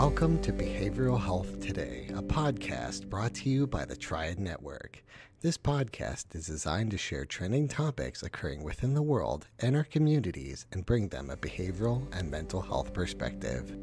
Welcome to Behavioral Health Today, a podcast brought to you by the Triad Network. This podcast is designed to share trending topics occurring within the world and our communities and bring them a behavioral and mental health perspective.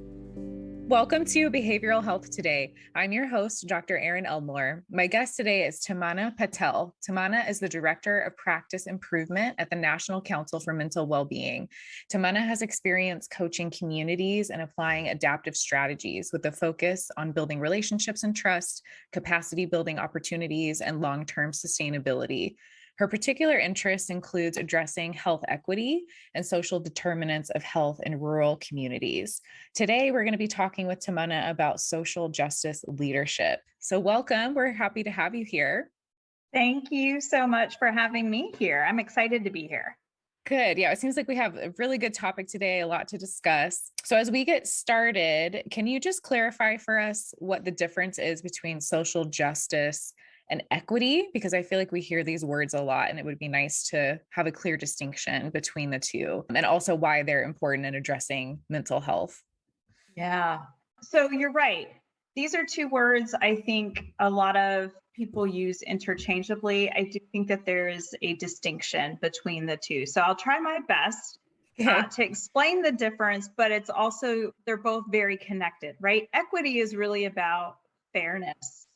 Welcome to Behavioral Health Today. I'm your host, Dr. Erin Elmore. My guest today is Tamanna Patel. Tamanna is the Director of Practice Improvement at the National Council for Mental Wellbeing. Tamanna has experience coaching communities and applying adaptive strategies with a focus on building relationships and trust, capacity building opportunities, and long-term sustainability. Her particular interest includes addressing health equity and social determinants of health in rural communities. Today, we're going to be talking with Tamanna about social justice leadership. So welcome. We're happy to have you here. Thank you so much for having me here. I'm excited to be here. Good. Yeah, it seems like we have a really good topic today, a lot to discuss. So as we get started, can you just clarify for us what the difference is between social justice and equity? Because I feel like we hear these words a lot, and it would be nice to have a clear distinction between the two, and also why they're important in addressing mental health. Yeah. So you're right. These are two words I think a lot of people use interchangeably. I do think that there is a distinction between the two. So I'll try my best to explain the difference, but it's also, they're both very connected, right? Equity is really about fairness,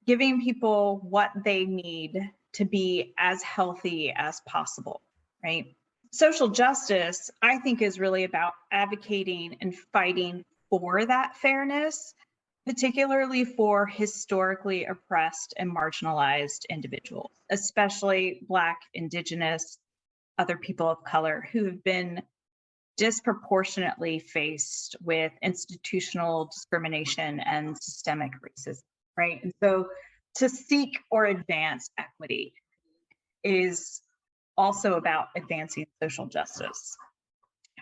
giving people what they need to be as healthy as possible, right? Social justice, I think, is really about advocating and fighting for that fairness, particularly for historically oppressed and marginalized individuals, especially Black, Indigenous, other people of color who have been disproportionately faced with institutional discrimination and systemic racism. Right. And so to seek or advance equity is also about advancing social justice.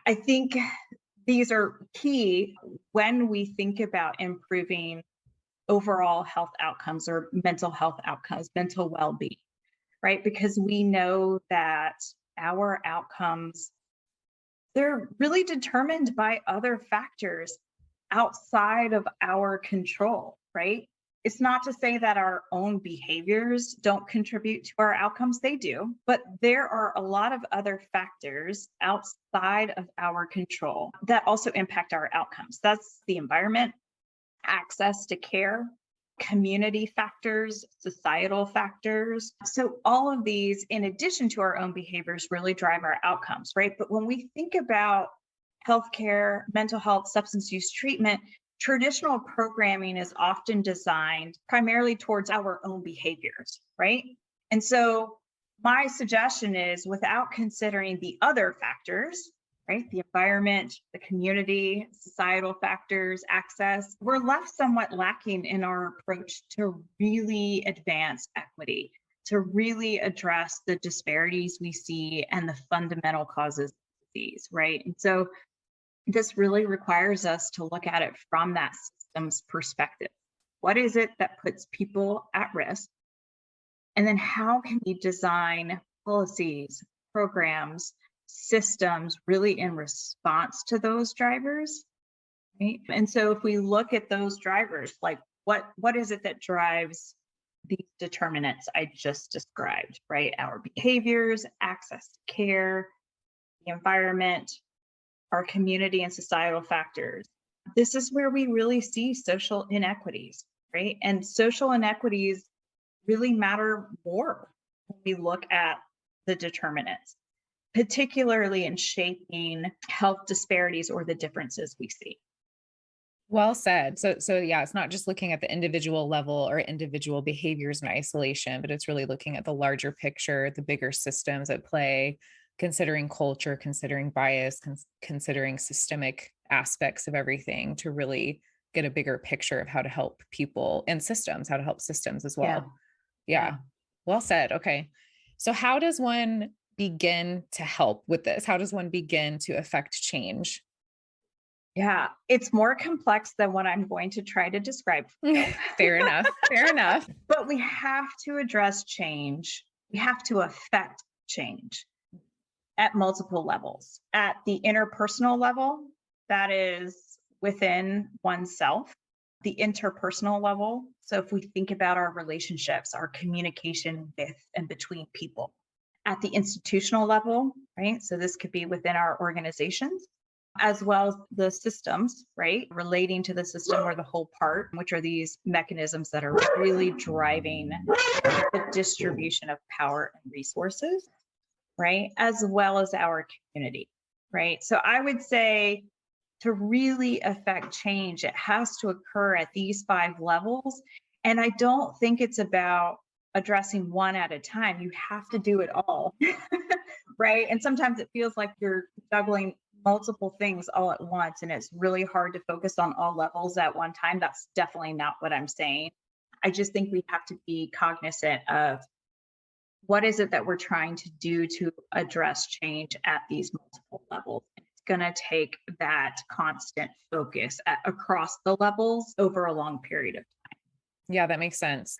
I think these are key when we think about improving overall health outcomes or mental health outcomes, mental well-being, right? Because we know that our outcomes, they're really determined by other factors outside of our control, right? It's not to say that our own behaviors don't contribute to our outcomes, they do, but there are a lot of other factors outside of our control that also impact our outcomes. That's the environment, access to care, community factors, societal factors. So all of these, in addition to our own behaviors, really drive our outcomes, right? But when we think about healthcare, mental health, substance use treatment, traditional programming is often designed primarily towards our own behaviors, right? And so my suggestion is, without considering the other factors, right? The environment, the community, societal factors, access, we're left somewhat lacking in our approach to really advance equity, to really address the disparities we see and the fundamental causes of disease, right? And so this really requires us to look at it from that systems perspective. What is it that puts people at risk? And then how can we design policies, programs, systems really in response to those drivers? Right? And so if we look at those drivers, like what is it that drives these determinants I just described, right? Our behaviors, access to care, the environment, our community and societal factors. This is where we really see social inequities, right? And social inequities really matter more when we look at the determinants, particularly in shaping health disparities or the differences we see. Well said. So yeah, it's not just looking at the individual level or individual behaviors in isolation, but it's really looking at the larger picture, the bigger systems at play, considering culture, considering bias, considering systemic aspects of everything to really get a bigger picture of how to help people and systems, how to help systems as well. Yeah. Well said. Okay. So how does one begin to help with this? How does one begin to affect change? Yeah, it's more complex than what I'm going to try to describe. Fair enough. Fair enough. But we have to address change. We have to affect change at multiple levels. At the interpersonal level, that is within oneself, the interpersonal level. So if we think about our relationships, our communication with and between people, at the institutional level, right? So this could be within our organizations, as well as the systems, right? Relating to the system or the whole part, which are these mechanisms that are really driving the distribution of power and resources, right? As well as our community, right? So I would say to really affect change, it has to occur at these 5 levels. And I don't think it's about addressing one at a time. You have to do it all, right? And sometimes it feels like you're juggling multiple things all at once, and it's really hard to focus on all levels at one time. That's definitely not what I'm saying. I just think we have to be cognizant of what is it that we're trying to do to address change at these multiple levels. It's going to take that constant focus across the levels over a long period of time. Yeah, that makes sense.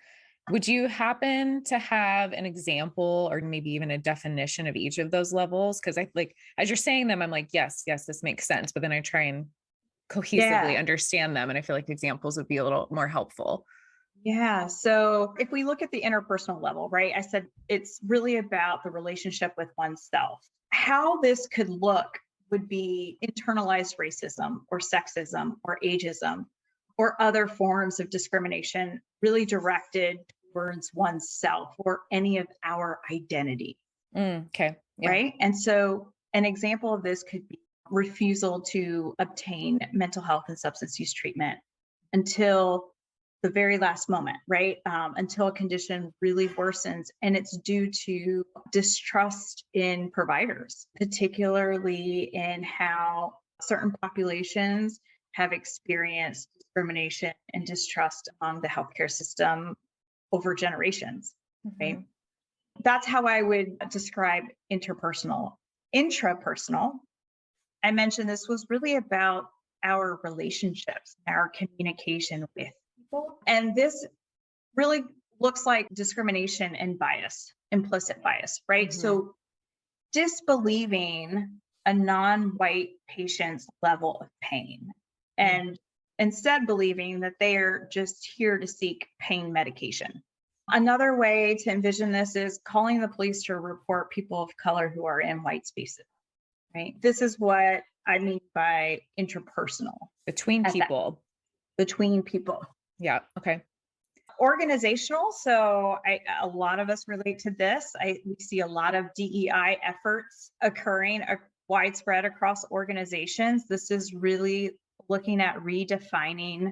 Would you happen to have an example or maybe even a definition of each of those levels? Because I like, as you're saying them, I'm like, yes, this makes sense. But then I try and cohesively understand them. And I feel like examples would be a little more helpful. Yeah. So if we look at the interpersonal level, right, I said it's really about the relationship with oneself. How this could look would be internalized racism or sexism or ageism or other forms of discrimination really directed towards oneself or any of our identity. Okay. Yeah. Right. And so an example of this could be refusal to obtain mental health and substance use treatment until the very last moment, right? Until a condition really worsens. And it's due to distrust in providers, particularly in how certain populations have experienced discrimination and distrust among the healthcare system over generations, right? That's how I would describe interpersonal. Intrapersonal, I mentioned this was really about our relationships, our communication with people. And this really looks like discrimination and bias, implicit bias, right? So disbelieving a non-white patient's level of pain and instead believing that they are just here to seek pain medication. Another way to envision this is calling the police to report people of color who are in white spaces, right? This is what I mean by interpersonal. Between people. Between people. Yeah. Okay. Organizational. So a lot of us relate to this. We see a lot of DEI efforts occurring widespread across organizations. This is really looking at redefining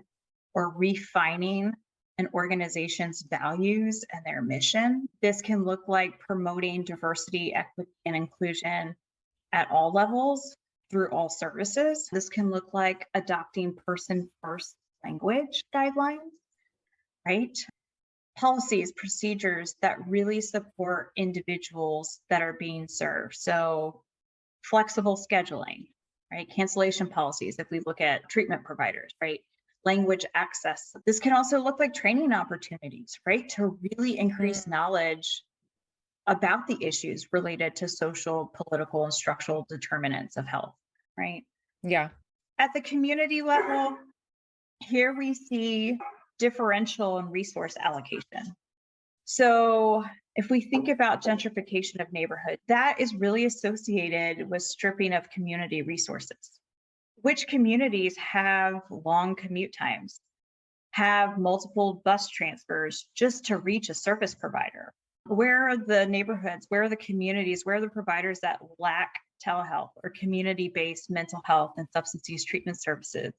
or refining an organization's values and their mission. This can look like promoting diversity, equity, and inclusion at all levels through all services. This can look like adopting person-first language guidelines, right? Policies, procedures that really support individuals that are being served. So flexible scheduling, right? Cancellation policies, if we look at treatment providers, right? Language access. This can also look like training opportunities, right? To really increase knowledge about the issues related to social, political, and structural determinants of health, right? Yeah. At the community level, here we see differential and resource allocation. So if we think about gentrification of neighborhoods, that is really associated with stripping of community resources. Which communities have long commute times, have multiple bus transfers just to reach a service provider? Where are the neighborhoods? Where are the communities? Where are the providers that lack telehealth or community-based mental health and substance use treatment services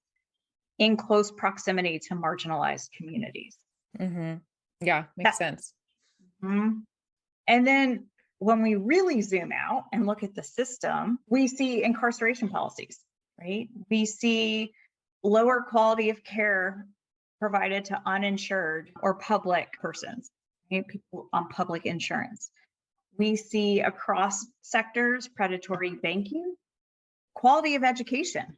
in close proximity to marginalized communities? Yeah, makes sense. And then when we really zoom out and look at the system, we see incarceration policies, right? We see lower quality of care provided to uninsured or public persons, right? People on public insurance. We see across sectors predatory banking. Quality of education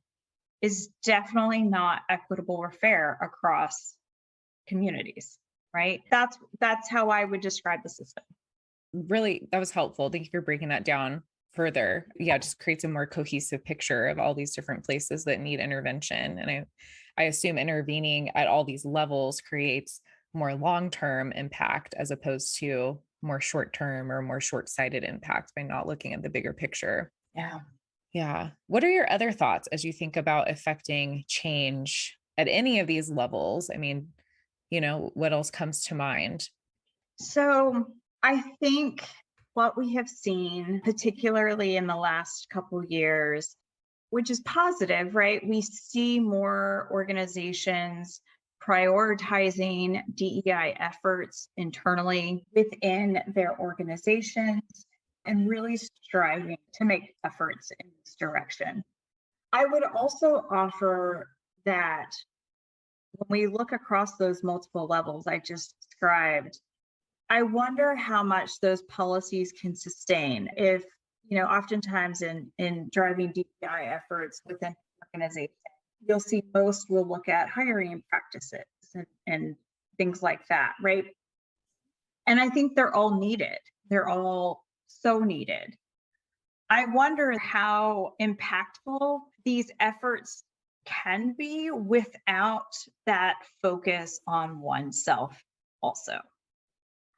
is definitely not equitable or fair across communities, right? That's how I would describe the system. Really, that was helpful. Thank you for breaking that down further. Yeah, just creates a more cohesive picture of all these different places that need intervention. And I assume intervening at all these levels creates more long-term impact as opposed to more short-term or more short-sighted impact by not looking at the bigger picture. Yeah. Yeah. What are your other thoughts as you think about affecting change at any of these levels? I mean, what else comes to mind? So I think what we have seen, particularly in the last couple years, which is positive, right? We see more organizations prioritizing DEI efforts internally within their organizations and really striving to make efforts in this direction. I would also offer that when we look across those multiple levels I just described, I wonder how much those policies can sustain if, oftentimes in driving DEI efforts within an organization, you'll see most will look at hiring practices and things like that, right? And I think they're all needed. They're all so needed. I wonder how impactful these efforts can be without that focus on oneself also.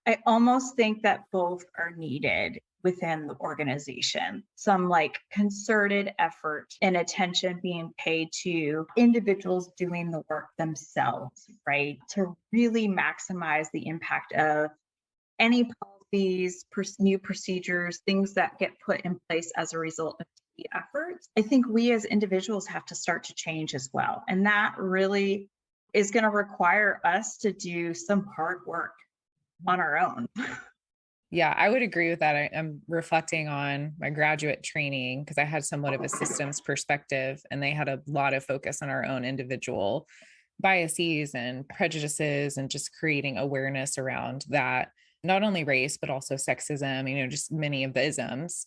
I almost think that both are needed within the organization. Some like concerted effort and attention being paid to individuals doing the work themselves, right? To really maximize the impact of any policies, new procedures, things that get put in place as a result of the efforts. I think we as individuals have to start to change as well. And that really is going to require us to do some hard work on our own. Yeah, I would agree with that. I'm reflecting on my graduate training because I had somewhat of a systems perspective, and they had a lot of focus on our own individual biases and prejudices and just creating awareness around that, not only race, but also sexism, just many of the isms.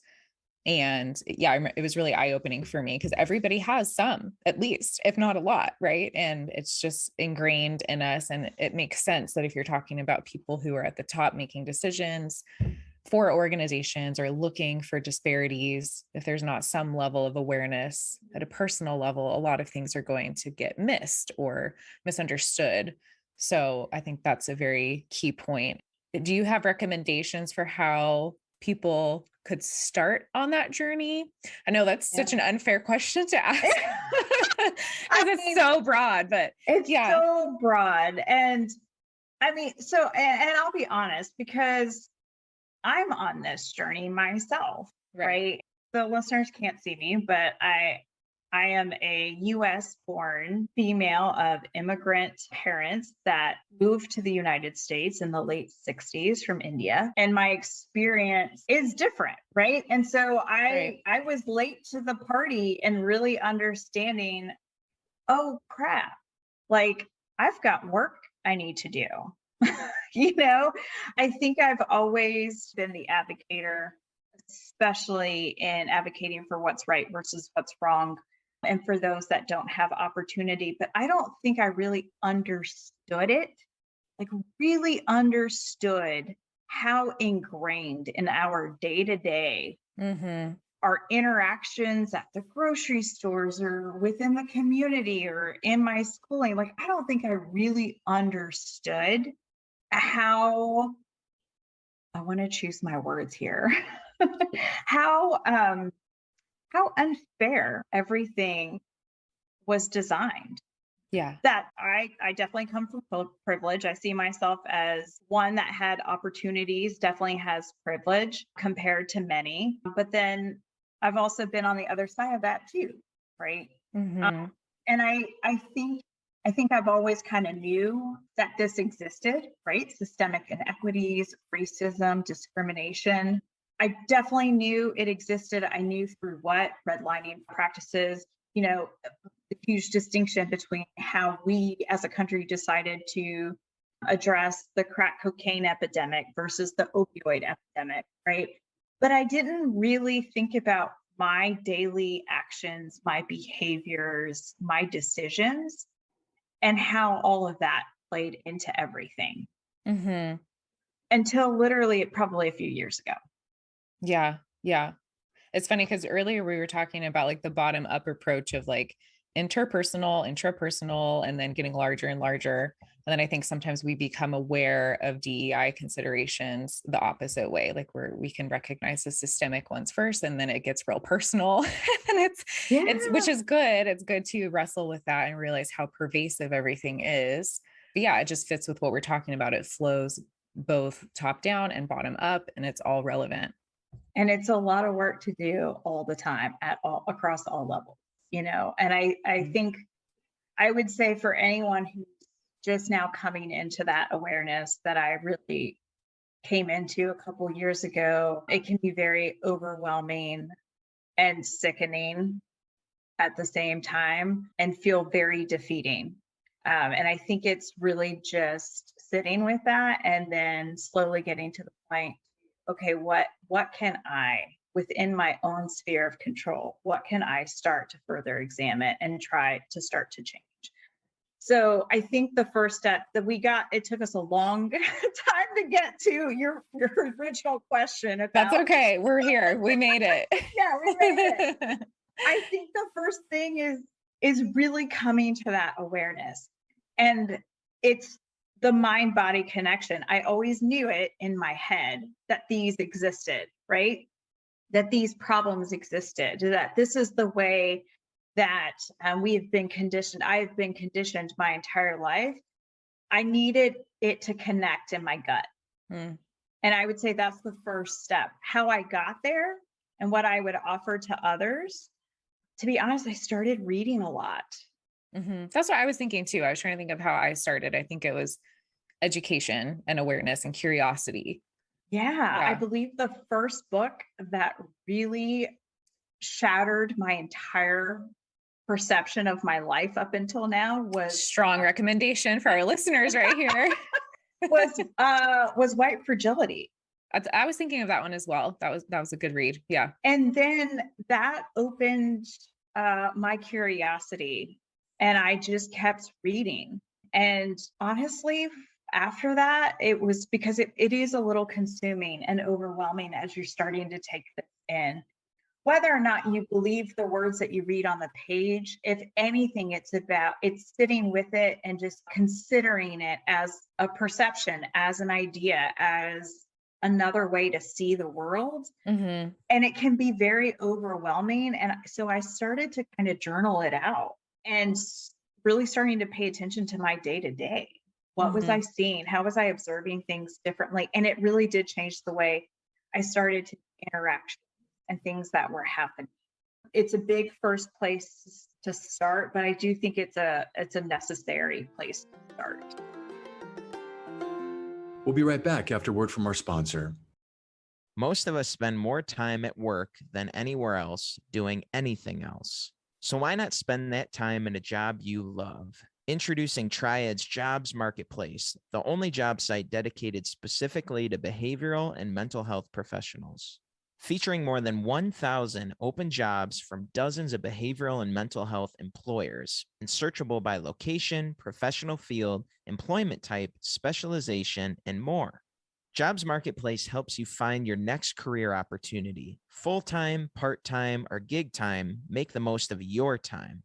And yeah, it was really eye-opening for me because everybody has some, at least, if not a lot, right? And it's just ingrained in us. And it makes sense that if you're talking about people who are at the top making decisions for organizations or looking for disparities, if there's not some level of awareness at a personal level, a lot of things are going to get missed or misunderstood. So I think that's a very key point. Do you have recommendations for how people could start on that journey? I know that's such an unfair question to ask because it's so broad, but it's so broad. And I mean, and I'll be honest, because I'm on this journey myself, right? The listeners can't see me, but I am a US born female of immigrant parents that moved to the United States in the late 60s from India. And my experience is different, right? And so I was late to the party and really understanding, oh crap, like I've got work I need to do. I think I've always been the advocator, especially in advocating for what's right versus what's wrong, and for those that don't have opportunity. But I don't think I really understood it, really understood how ingrained in our day-to-day our interactions at the grocery stores or within the community or in my schooling. I don't think I really understood how, I want to choose my words here, how unfair everything was designed. Yeah. That I definitely come from privilege. I see myself as one that had opportunities, definitely has privilege compared to many. But then I've also been on the other side of that too, right? And I think I've always kind of knew that this existed, right? Systemic inequities, racism, discrimination. I definitely knew it existed. I knew through what redlining practices, the huge distinction between how we as a country decided to address the crack cocaine epidemic versus the opioid epidemic, right? But I didn't really think about my daily actions, my behaviors, my decisions, and how all of that played into everything until literally probably a few years ago. Yeah. It's funny because earlier we were talking about like the bottom up approach of like interpersonal, intrapersonal, and then getting larger and larger. And then I think sometimes we become aware of DEI considerations the opposite way, like where we can recognize the systemic ones first, and then it gets real personal. And it's which is good. It's good to wrestle with that and realize how pervasive everything is. But yeah, it just fits with what we're talking about. It flows both top down and bottom up, and it's all relevant. And it's a lot of work to do all the time across all levels, and I think I would say for anyone who's just now coming into that awareness that I really came into a couple years ago, it can be very overwhelming and sickening at the same time and feel very defeating. And I think it's really just sitting with that and then slowly getting to the point, okay, what can I, within my own sphere of control, what can I start to further examine and try to start to change? So I think the first step that it took us a long time to get to your original question. That's okay. We're here. We made it. Yeah, we made it. I think the first thing is really coming to that awareness. And it's the mind-body connection. I always knew it in my head that these existed, right? That these problems existed, that this is the way that we have been conditioned. I've been conditioned my entire life. I needed it to connect in my gut. And I would say that's the first step. How I got there and what I would offer to others. To be honest, I started reading a lot. That's what I was thinking too. I was trying to think of how I started. I think it was education and awareness and curiosity. Yeah, I believe the first book that really shattered my entire perception of my life up until now was strong recommendation for our listeners right here. was White Fragility. I was thinking of that one as well. That was a good read. Yeah. And then that opened my curiosity, and I just kept reading. And honestly, after that, it was because it is a little consuming and overwhelming as you're starting to take this in. Whether or not you believe the words that you read on the page, if anything, it's sitting with it and just considering it as a perception, as an idea, as another way to see the world. And it can be very overwhelming. And so I started to kind of journal it out and really starting to pay attention to my day-to-day. What was I seeing? How was I observing things differently? And it really did change the way I started to interact and things that were happening. It's a big first place to start, but I do think it's a necessary place to start. We'll be right back after word from our sponsor. Most of us spend more time at work than anywhere else doing anything else. So why not spend that time in a job you love? Introducing Triad's Jobs Marketplace, the only job site dedicated specifically to behavioral and mental health professionals. Featuring more than 1,000 open jobs from dozens of behavioral and mental health employers, and searchable by location, professional field, employment type, specialization, and more. Jobs Marketplace helps you find your next career opportunity. Full-time, part-time, or gig time, make the most of your time.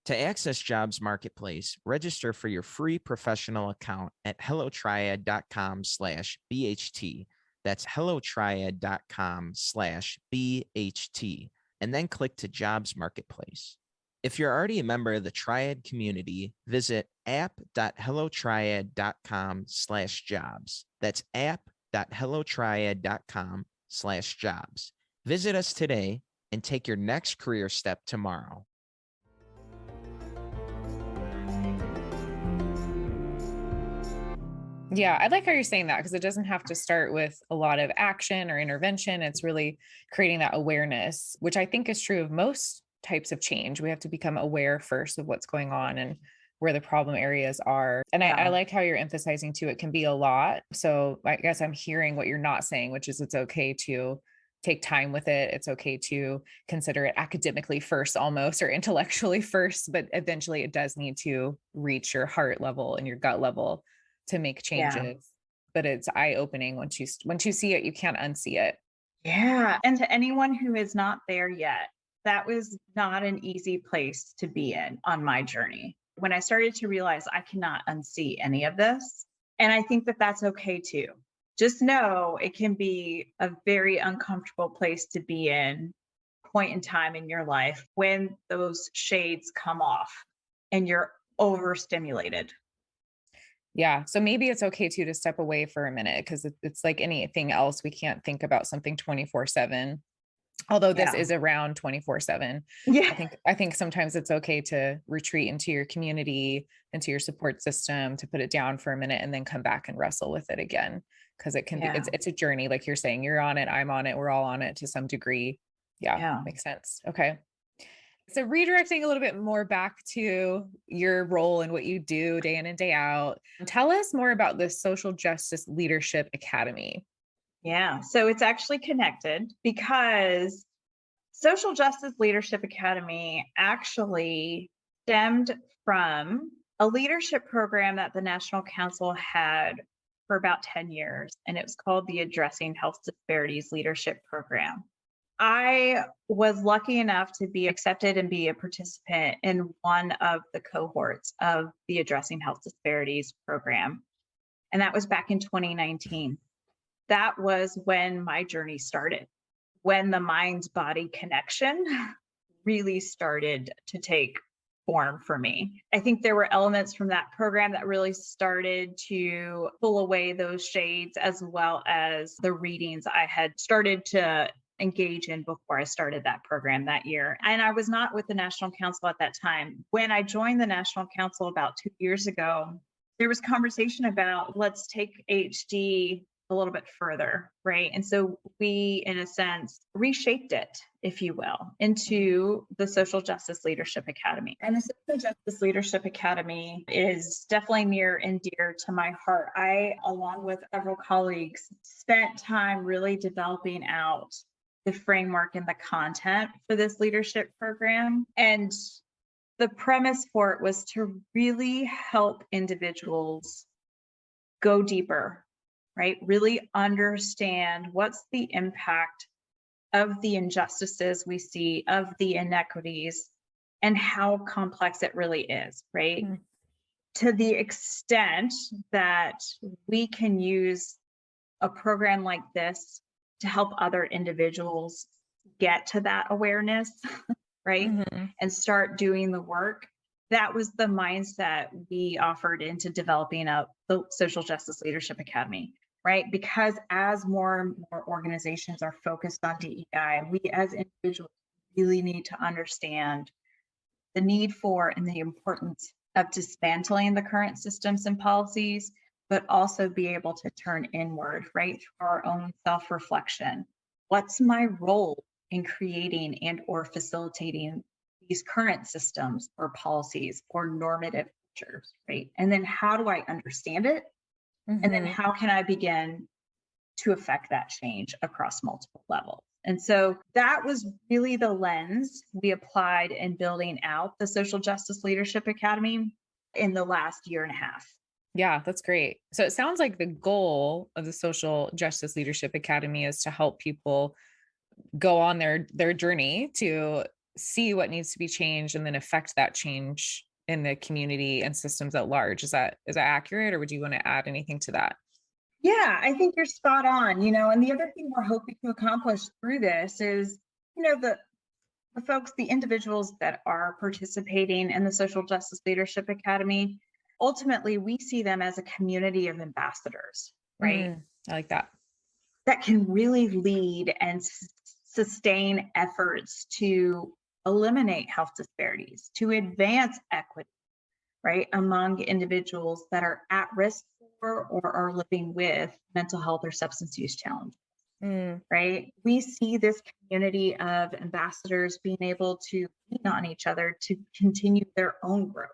To access Jobs Marketplace, register for your free professional account at hellotriad.com/BHT. That's hellotriad.com/BHT, and then click to Jobs Marketplace. If you're already a member of the Triad community, visit app.hellotriad.com/jobs. That's app.hellotriad.com/jobs. Visit us today and take your next career step tomorrow. Yeah, I like how you're saying that because it doesn't have to start with a lot of action or intervention. It's really creating that awareness, which I think is true of most types of change. We have to become aware first of what's going on and where the problem areas are. And I like how you're emphasizing too, it can be a lot. So I guess I'm hearing what you're not saying, which is it's okay to take time with it. It's okay to consider it academically first almost, or intellectually first, but eventually it does need to reach your heart level and your gut level to make changes. But it's eye-opening once you see it, you can't unsee it. Yeah. And to anyone who is not there yet, that was not an easy place to be in on my journey. When I started to realize I cannot unsee any of this, and I think that that's okay too. Just know it can be a very uncomfortable place to be in, point in time in your life when those shades come off and you're overstimulated. Yeah. So maybe it's okay too to step away for a minute because it's like anything else. We can't think about something 24/7. Although this Yeah. is around 24/7. Yeah. I think sometimes it's okay to retreat into your community, into your support system, to put it down for a minute and then come back and wrestle with it again. Cause it can be, Yeah. it's a journey. Like you're saying, you're on it, I'm on it, we're all on it to some degree. Yeah. Yeah. Makes sense. Okay. So redirecting a little bit more back to your role and what you do day in and day out. Tell us more about the Social Justice Leadership Academy. Yeah. So it's actually connected because Social Justice Leadership Academy actually stemmed from a leadership program that the National Council had for about 10 years, and it was called the Addressing Health Disparities Leadership Program. I was lucky enough to be accepted and be a participant in one of the cohorts of the Addressing Health Disparities program, and that was back in 2019. That was when my journey started, when the mind-body connection really started to take form for me. I think there were elements from that program that really started to pull away those shades, as well as the readings I had started to engage in before I started that program that year. And I was not with the National Council at that time. When I joined the National Council about 2 years ago, there was conversation about let's take HD a little bit further, right? And so we, in a sense, reshaped it, if you will, into the Social Justice Leadership Academy. And the Social Justice Leadership Academy is definitely near and dear to my heart. I, along with several colleagues, spent time really developing out the framework and the content for this leadership program. And the premise for it was to really help individuals go deeper, right? Really understand what's the impact of the injustices we see, of the inequities, and how complex it really is, right? Mm-hmm. To the extent that we can use a program like this to help other individuals get to that awareness, right? Mm-hmm. And start doing the work. That was the mindset we offered into developing up the Social Justice Leadership Academy, right? Because as more and more organizations are focused on DEI, we as individuals really need to understand the need for and the importance of dismantling the current systems and policies, but also be able to turn inward, right? Through our own self-reflection. What's my role in creating and or facilitating these current systems or policies or normative features, right? And then how do I understand it? Mm-hmm. And then how can I begin to affect that change across multiple levels? And so that was really the lens we applied in building out the Social Justice Leadership Academy in the last year and a half. Yeah, that's great. So it sounds like the goal of the Social Justice Leadership Academy is to help people go on their journey to see what needs to be changed and then affect that change in the community and systems at large. Is that accurate, or would you want to add anything to that? Yeah, I think you're spot on, and the other thing we're hoping to accomplish through this is, the folks, the individuals that are participating in the Social Justice Leadership Academy, ultimately, we see them as a community of ambassadors, right? I like that. That can really lead and sustain efforts to eliminate health disparities, to advance equity, right, among individuals that are at risk for or are living with mental health or substance use challenges, right? We see this community of ambassadors being able to lean on each other to continue their own growth,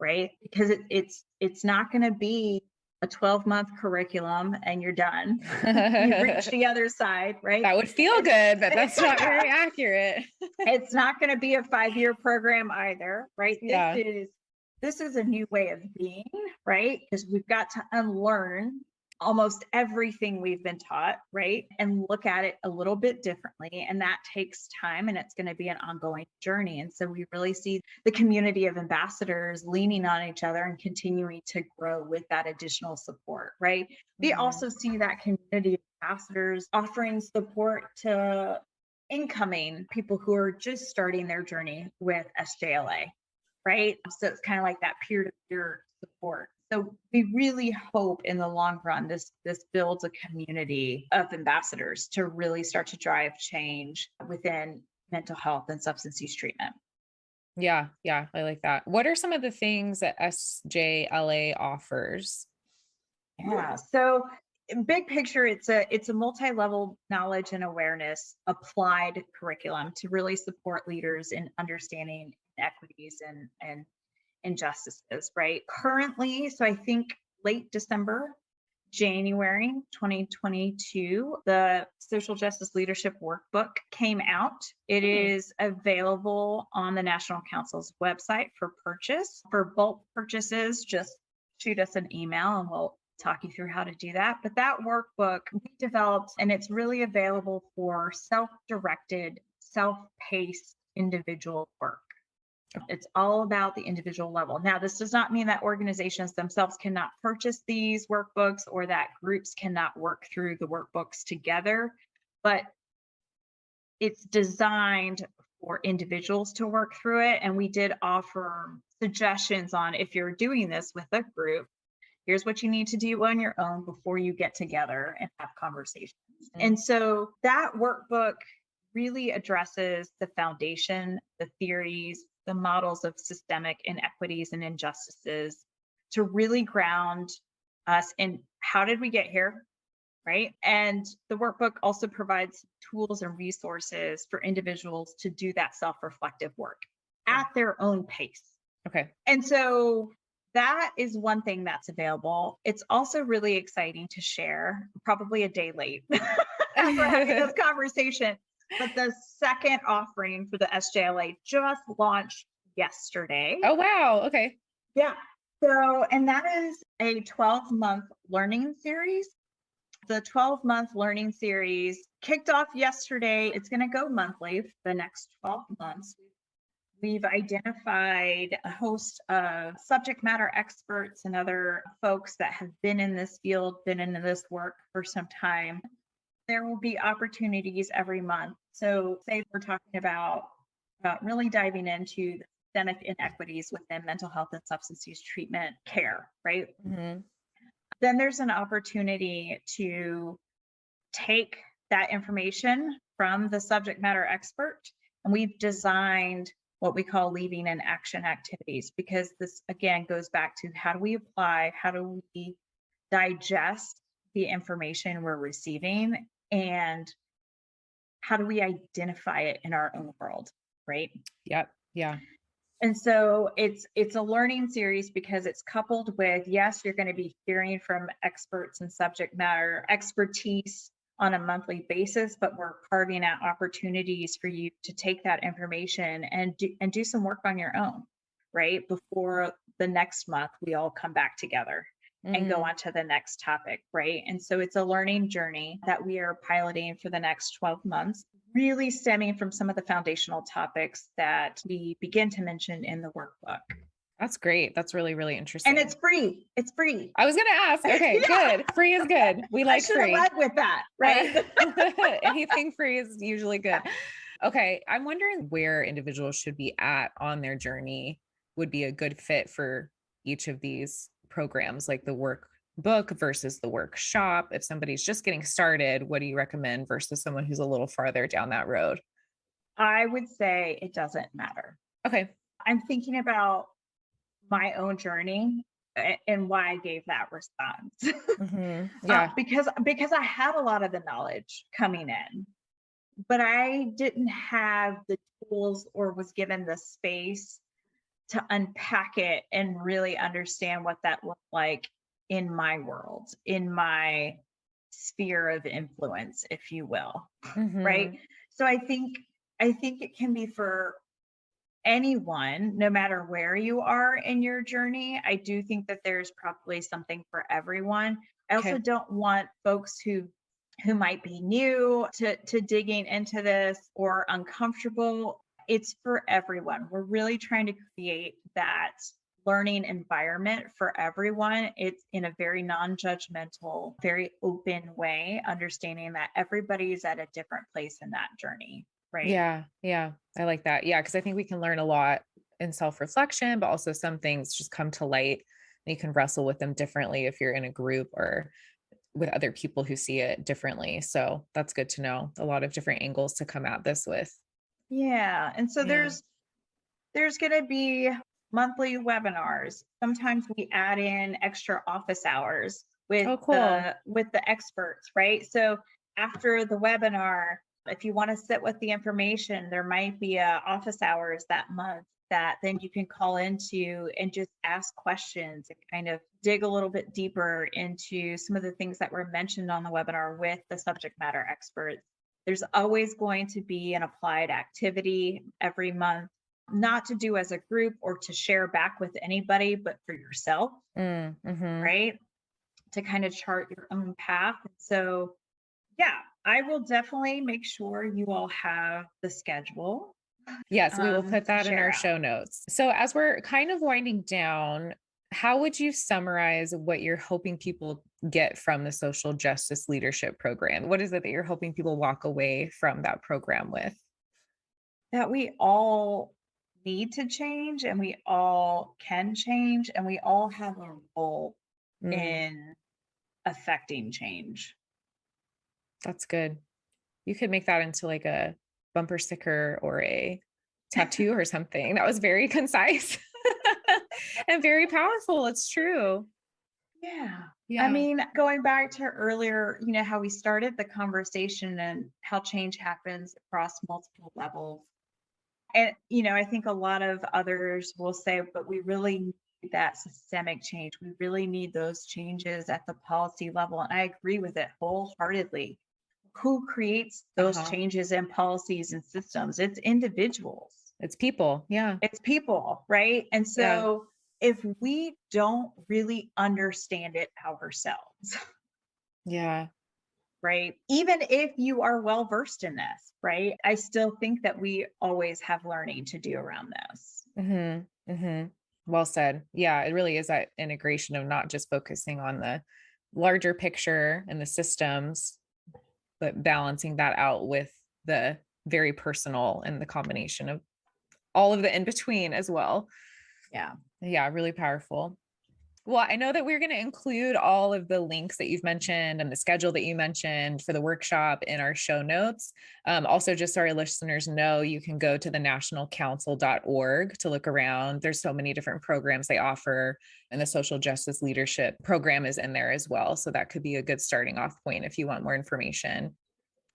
right? Because it's not going to be a 12-month curriculum and you're done. You reach the other side, right? That would feel good, but that's not very accurate. It's not going to be a 5-year program either, right? This is a new way of being, right? Because we've got to unlearn almost everything we've been taught, right? And look at it a little bit differently. And that takes time, and it's going to be an ongoing journey. And so we really see the community of ambassadors leaning on each other and continuing to grow with that additional support, right? We also see that community of ambassadors offering support to incoming people who are just starting their journey with SJLA, right? So it's kind of like that peer-to-peer support. So we really hope in the long run, this builds a community of ambassadors to really start to drive change within mental health and substance use treatment. Yeah, I like that. What are some of the things that SJLA offers? Yeah. So big picture, it's a multi-level knowledge and awareness applied curriculum to really support leaders in understanding inequities and injustices, right? Currently, so I think late December, January 2022, the Social Justice Leadership Workbook came out. It is available on the National Council's website for purchase. For bulk purchases, just shoot us an email and we'll talk you through how to do that. But that workbook we developed, and it's really available for self-directed, self-paced individual work. It's all about the individual level. Now, this does not mean that organizations themselves cannot purchase these workbooks or that groups cannot work through the workbooks together, but it's designed for individuals to work through it. And we did offer suggestions on, if you're doing this with a group, here's what you need to do on your own before you get together and have conversations. And so that workbook really addresses the foundation, the theories, the models of systemic inequities and injustices to really ground us in how did we get here, right? And the workbook also provides tools and resources for individuals to do that self-reflective work at their own pace. Okay. And so that is one thing that's available. It's also really exciting to share, probably a day late after having this conversation. But the second offering for the SJLA just launched yesterday. Oh, wow. Okay. Yeah. So, and that is a 12-month learning series. The 12-month learning series kicked off yesterday. It's going to go monthly for the next 12 months. We've identified a host of subject matter experts and other folks that have been in this field, been in this work for some time. There will be opportunities every month. So say we're talking about really diving into the systemic inequities within mental health and substance use treatment care, right? Then there's an opportunity to take that information from the subject matter expert, and we've designed what we call leaving in action activities, because this again goes back to how do we apply, how do we digest the information we're receiving, and how do we identify it in our own world, right? Yep. Yeah. And so it's a learning series because it's coupled with, yes, you're going to be hearing from experts and subject matter expertise on a monthly basis, but we're carving out opportunities for you to take that information and do some work on your own, right? Before the next month, we all come back together and go on to the next topic, right? And so it's a learning journey that we are piloting for the next 12 months, really stemming from some of the foundational topics that we begin to mention in the workbook. That's great. That's really, really interesting. And it's free. It's free. I was going to ask. Okay, Yeah. Good. Free is good. We like I free. led with that, right? Anything free is usually good. Okay. I'm wondering where individuals should be at on their journey would be a good fit for each of these programs, like the workbook versus the workshop. If somebody's just getting started, what do you recommend versus someone who's a little farther down that road? I would say it doesn't matter. Okay. I'm thinking about my own journey and why I gave that response. Yeah. Because I had a lot of the knowledge coming in, but I didn't have the tools or was given the space to unpack it and really understand what that looked like in my world, in my sphere of influence, if you will. Right. So I think it can be for anyone, no matter where you are in your journey. I do think that there's probably something for everyone. I also don't want folks who might be new to digging into this or uncomfortable. It's for everyone. We're really trying to create that learning environment for everyone. It's in a very non-judgmental, very open way, understanding that everybody's at a different place in that journey, right? Yeah. Yeah. I like that. Yeah. Cause I think we can learn a lot in self-reflection, but also some things just come to light and you can wrestle with them differently if you're in a group or with other people who see it differently. So that's good to know. A lot of different angles to come at this with. Yeah. And so Yeah. there's going to be monthly webinars. Sometimes we add in extra office hours with cool. the experts, right? So after the webinar, if you want to sit with the information, there might be office hours that month that then you can call into and just ask questions and kind of dig a little bit deeper into some of the things that were mentioned on the webinar with the subject matter experts. There's always going to be an applied activity every month, not to do as a group or to share back with anybody, but for yourself, right? To kind of chart your own path. So yeah, I will definitely make sure you all have the schedule. Yes, we will put that in our out. show notes. So as we're kind of winding down, how would you summarize what you're hoping people get from the social justice leadership program? What is it that you're hoping people walk away from that program with? That we all need to change and we all can change and we all have a role in affecting change. That's good. You could make that into like a bumper sticker or a tattoo or something. That was very concise and very powerful. It's true. Yeah. Yeah. I mean, going back to earlier, how we started the conversation and how change happens across multiple levels. And, I think a lot of others will say, but we really need that systemic change. We really need those changes at the policy level. And I agree with it wholeheartedly. Who creates those changes in policies and systems? It's individuals. It's people. Yeah. It's people, right? And so if we don't really understand it ourselves, yeah, right? Even if you are well versed in this, right? I still think that we always have learning to do around this. Well said. Yeah, it really is that integration of not just focusing on the larger picture and the systems, but balancing that out with the very personal and the combination of all of the in between as well. Yeah, really powerful. Well, I know that we're going to include all of the links that you've mentioned and the schedule that you mentioned for the workshop in our show notes. Also, just so our listeners know, you can go to the nationalcouncil.org to look around. There's so many different programs they offer, and the social justice leadership program is in there as well. So that could be a good starting off point if you want more information.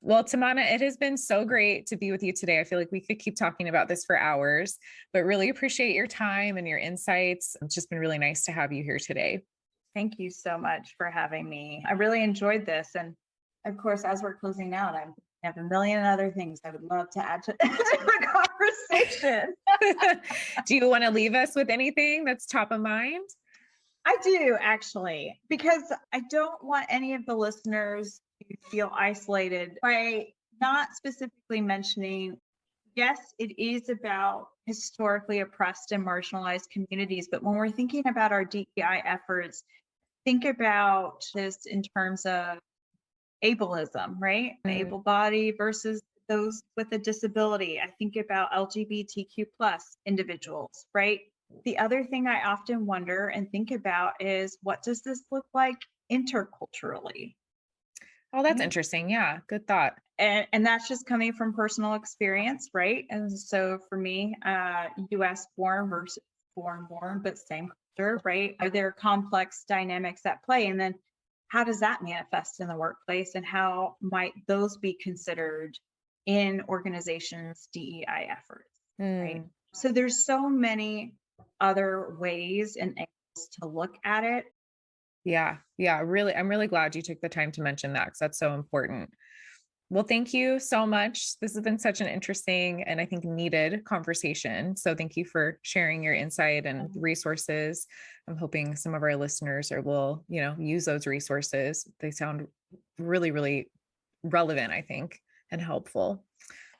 Well, Tamanna, it has been so great to be with you today. I feel like we could keep talking about this for hours, but really appreciate your time and your insights. It's just been really nice to have you here today. Thank you so much for having me. I really enjoyed this. And of course, as we're closing out, I have a million other things I would love to add to the conversation. Do you want to leave us with anything that's top of mind? I do, actually, because I don't want any of the listeners to feel isolated by not specifically mentioning, yes, it is about historically oppressed and marginalized communities, but when we're thinking about our DEI efforts, think about this in terms of ableism, right? Able body versus those with a disability. I think about LGBTQ plus individuals, right? The other thing I often wonder and think about is, what does this look like interculturally? Oh, that's interesting. Yeah, good thought. And that's just coming from personal experience, right? And so for me, US born versus foreign born, but same culture, right? Are there complex dynamics at play? And then how does that manifest in the workplace? And how might those be considered in organizations' DEI efforts, right? So there's so many other ways and angles to look at it. Yeah, really. I'm really glad you took the time to mention that, because that's so important. Well, thank you so much. This has been such an interesting and I think needed conversation. So thank you for sharing your insight and resources. I'm hoping some of our listeners will, use those resources. They sound really, really relevant, I think, and helpful.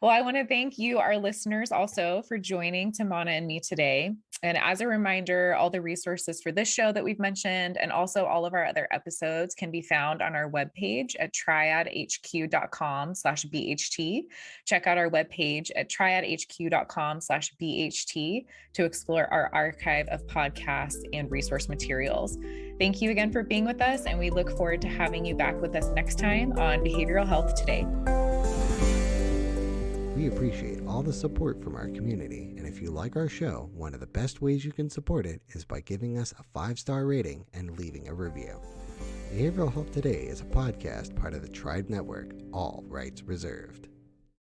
Well, I want to thank you, our listeners, also for joining Tamanna and me today. And as a reminder, all the resources for this show that we've mentioned and also all of our other episodes can be found on our webpage at triadhq.com/BHT. Check out our webpage at triadhq.com/BHT to explore our archive of podcasts and resource materials. Thank you again for being with us, and we look forward to having you back with us next time on Behavioral Health Today. We appreciate all the support from our community, and if you like our show, one of the best ways you can support it is by giving us a 5-star rating and leaving a review. Behavioral Health Today is a podcast part of the Tribe Network, all rights reserved.